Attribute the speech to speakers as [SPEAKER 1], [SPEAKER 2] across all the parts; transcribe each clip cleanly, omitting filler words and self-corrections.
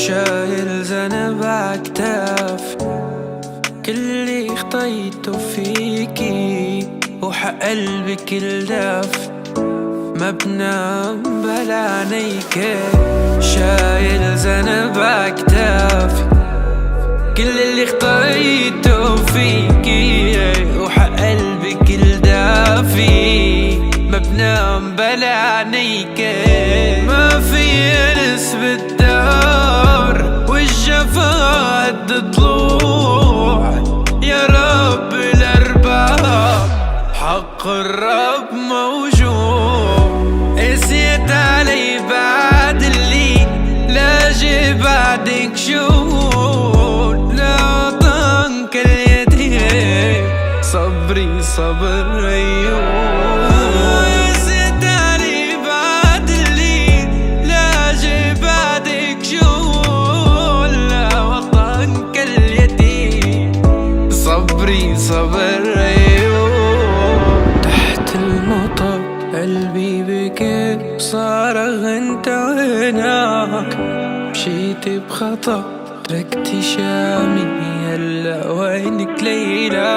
[SPEAKER 1] شايل ذنب عكتاف كل اللي خطيته فيكي وحق قلبك الداف ما بنام بلا عينيك. شايل ذنب عكتاف كل اللي خطيته فيكي وحق قلبك الدافي ما بنام بلا عينيك. ما في انس بالدار والجفا قد ضلوع يا رب الارباب حق الرب موجود. قسيت علي بعد اللي لاجي بعدك شهور لا طنك اليدين صبري صبر أيوب. قسيت علي بعد اللي لاجي بعدك شهور لا طنك اليدين صبري صبر أيوب. تحت المطر قلبي بكيت صارخ انت وينك مشيت بخطأ تركتي شامي هلا وينك ليلى.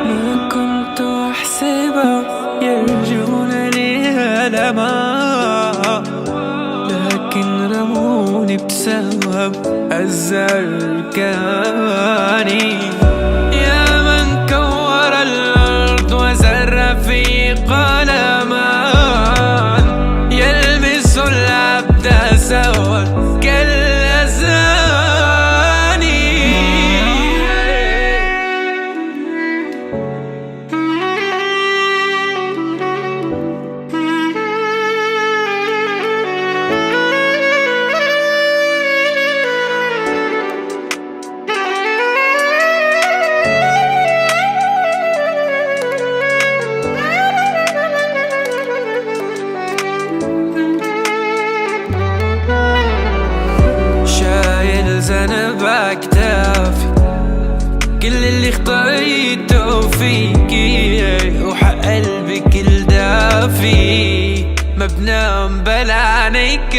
[SPEAKER 1] ما كنت احسبها يرجون لي هلما لكن رموني بسبب الزركاني. يا من كور الارض وزر في قلمان يلمس العبد سوا كالأذاني. ذنب عكتافي كل اللي خطيته فيكي وحق قلبك الدافي ما بنام بلا عينيك.